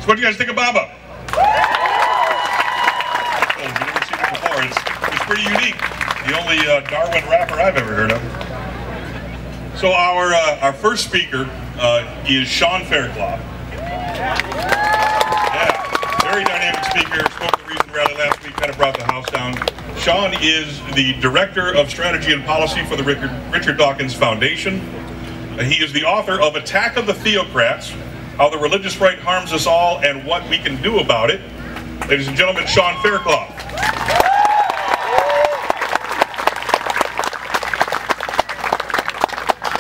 So what do you guys think of Baba? Oh, you've never seen it before. It's pretty unique. The only Darwin rapper I've ever heard of. So our first speaker is Sean Faircloth. Yeah, very dynamic speaker. Spoke at the Reason Rally last week, kind of brought the house down. Sean is the Director of Strategy and Policy for the Richard Dawkins Foundation. He is the author of Attack of the Theocrats, How the Religious Right Harms Us All and What We Can Do About It. Ladies and gentlemen, Sean Faircloth.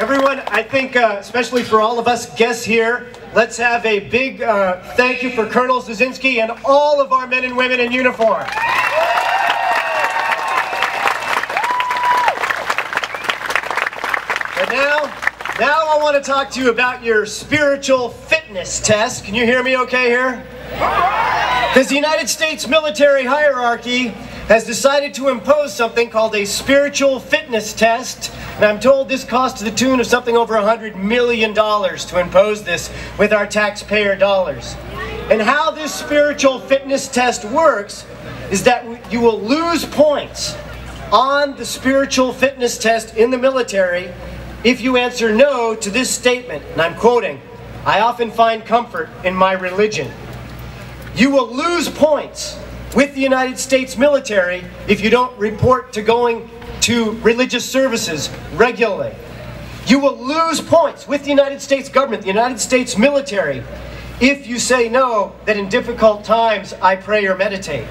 Everyone, I think, especially for all of us guests here, let's have a big thank you for Colonel Zazinski and all of our men and women in uniform. And now I want to talk to you about your spiritual fitness test. Can you hear me okay here? Because the United States military hierarchy has decided to impose something called a spiritual fitness test. And I'm told this costs to the tune of something over $100 million to impose this with our taxpayer dollars. And how this spiritual fitness test works is that you will lose points on the spiritual fitness test in the military if you answer no to this statement. And I'm quoting, "I often find comfort in my religion." You will lose points with the United States military if you don't report to going to religious services regularly. You will lose points with the United States government, the United States military, if you say no, that in difficult times I pray or meditate.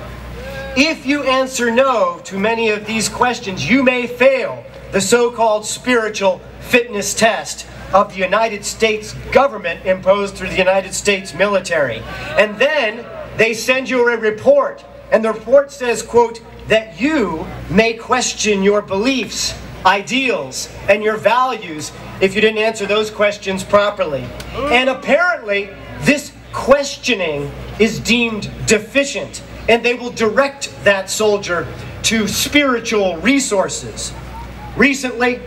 If you answer no to many of these questions, you may fail the so-called spiritual fitness test of the United States government imposed through the United States military. And then they send you a report, and the report says, quote, that you may question your beliefs, ideals, and your values if you didn't answer those questions properly. And apparently, this questioning is deemed deficient, and they will direct that soldier to spiritual resources. Recently,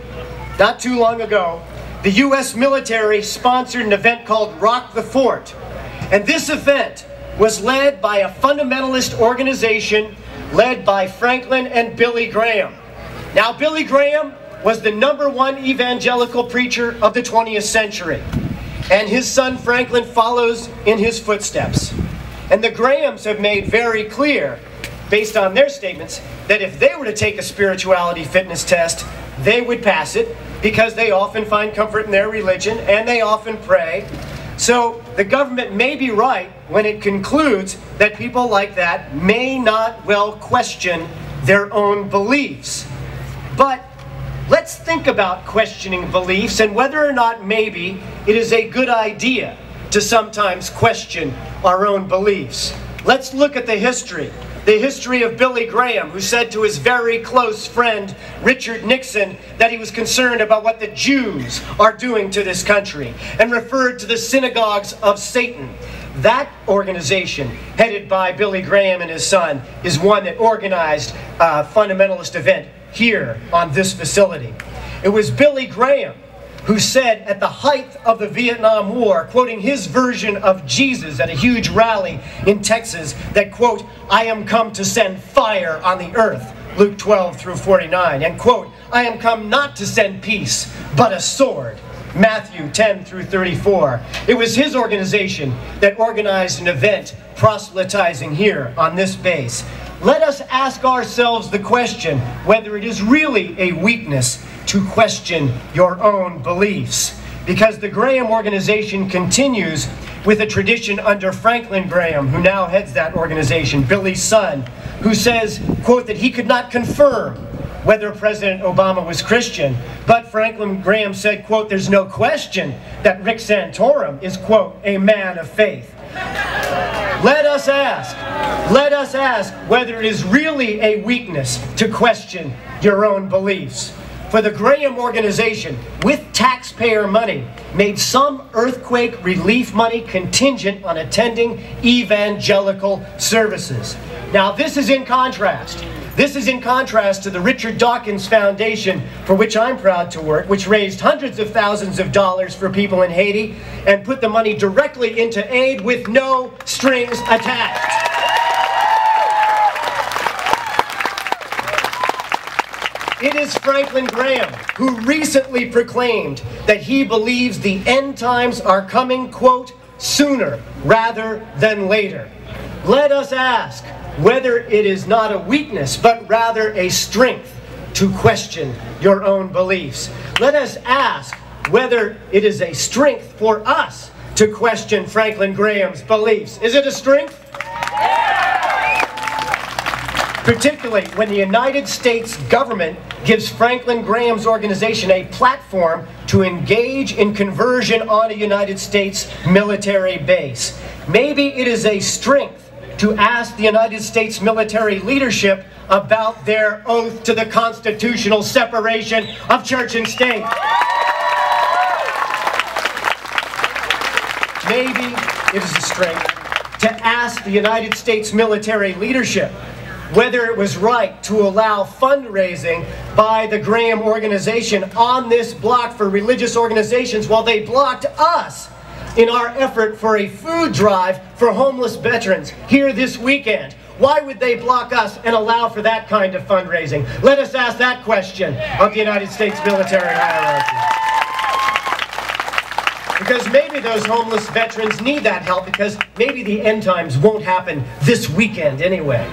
not too long ago, the U.S. military sponsored an event called Rock the Fort. And this event was led by a fundamentalist organization led by Franklin and Billy Graham. Now, Billy Graham was the #1 evangelical preacher of the 20th century. And his son Franklin follows in his footsteps. And the Grahams have made very clear, based on their statements, that if they were to take a spirituality fitness test, they would pass it, because they often find comfort in their religion and they often pray. So the government may be right when it concludes that people like that may not well question their own beliefs. But let's think about questioning beliefs and whether or not maybe it is a good idea to sometimes question our own beliefs. Let's look at the history of Billy Graham, who said to his very close friend Richard Nixon that he was concerned about what the Jews are doing to this country, and referred to the synagogues of Satan. That organization, headed by Billy Graham and his son, is one that organized a fundamentalist event here on this facility. It was Billy Graham who said at the height of the Vietnam War, quoting his version of Jesus at a huge rally in Texas, that, quote, "I am come to send fire on the earth," Luke 12-49, and, quote, "I am come not to send peace, but a sword," Matthew 10-34. It was his organization that organized an event proselytizing here on this base. Let us ask ourselves the question whether it is really a weakness to question your own beliefs. Because the Graham organization continues with a tradition under Franklin Graham, who now heads that organization, Billy's son, who says, quote, that he could not confirm whether President Obama was Christian, but Franklin Graham said, quote, "There's no question that Rick Santorum is, quote, a man of faith." Let us ask whether it is really a weakness to question your own beliefs. For the Graham organization, with taxpayer money, made some earthquake relief money contingent on attending evangelical services. Now, this is in contrast This is in contrast to the Richard Dawkins Foundation, for which I'm proud to work, which raised hundreds of thousands of dollars for people in Haiti and put the money directly into aid with no strings attached. It is Franklin Graham who recently proclaimed that he believes the end times are coming, quote, sooner rather than later. Let us ask whether it is not a weakness, but rather a strength to question your own beliefs. Let us ask whether it is a strength for us to question Franklin Graham's beliefs. Is it a strength? Particularly when the United States government gives Franklin Graham's organization a platform to engage in conversion on a United States military base. Maybe it is a strength to ask the United States military leadership about their oath to the constitutional separation of church and state. Maybe it is a strength to ask the United States military leadership whether it was right to allow fundraising by the Graham organization on this block for religious organizations while they blocked us in our effort for a food drive for homeless veterans here this weekend. Why would they block us and allow for that kind of fundraising? Let us ask that question of the United States military hierarchy. Because maybe those homeless veterans need that help, because maybe the end times won't happen this weekend anyway.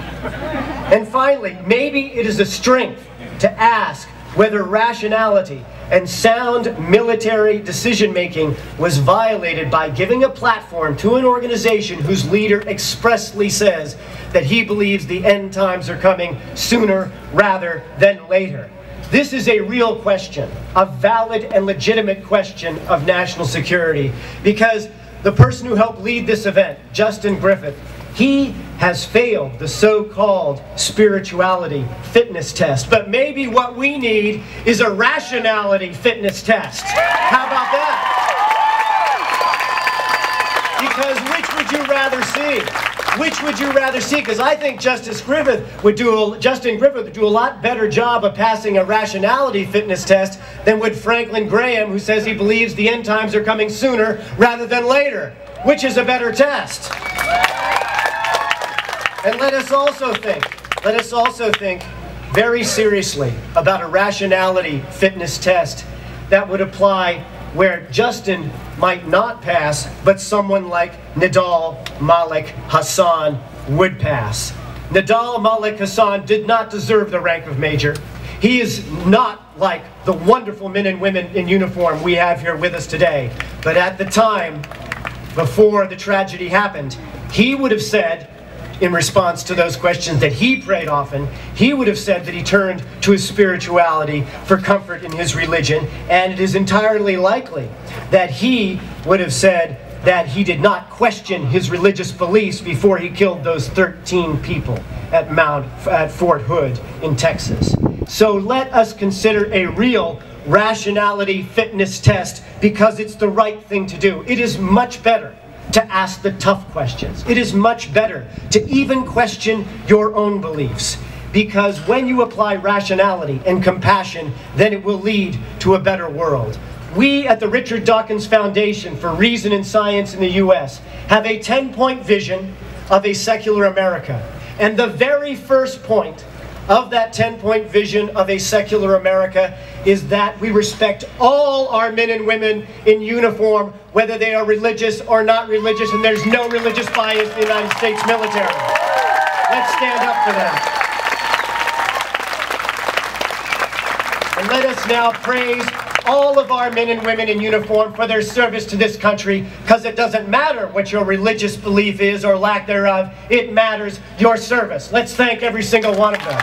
And finally, maybe it is a strength to ask whether rationality and sound military decision-making was violated by giving a platform to an organization whose leader expressly says that he believes the end times are coming sooner rather than later. This is a real question, a valid and legitimate question of national security, because the person who helped lead this event, Justin Griffith, he has failed the so-called spirituality fitness test. But maybe what we need is a rationality fitness test. How about that? Because which would you rather see? Which would you rather see? Because I think Justin Griffith would do a lot better job of passing a rationality fitness test than would Franklin Graham, who says he believes the end times are coming sooner rather than later. Which is a better test? And let us also think very seriously about a rationality fitness test that would apply where Justin might not pass, but someone like Nidal Malik Hassan would pass. Nidal Malik Hassan did not deserve the rank of major. He is not like the wonderful men and women in uniform we have here with us today. But at the time, before the tragedy happened, he would have said, in response to those questions that he prayed often, he would have said that he turned to his spirituality for comfort in his religion, and it is entirely likely that he would have said that he did not question his religious beliefs before he killed those 13 people at Fort Hood in Texas. So let us consider a real rationality fitness test, because it's the right thing to do. It is much better to ask the tough questions. It is much better to even question your own beliefs, because when you apply rationality and compassion, then it will lead to a better world. We at the Richard Dawkins Foundation for Reason and Science in the U.S. have a 10-point vision of a secular America. And the very first point of that 10-point vision of a secular America is that we respect all our men and women in uniform, whether they are religious or not religious, and there's no religious bias in the United States military. Let's stand up for that. And let us now praise all of our men and women in uniform for their service to this country, because it doesn't matter what your religious belief is or lack thereof. It matters your service. Let's thank every single one of them.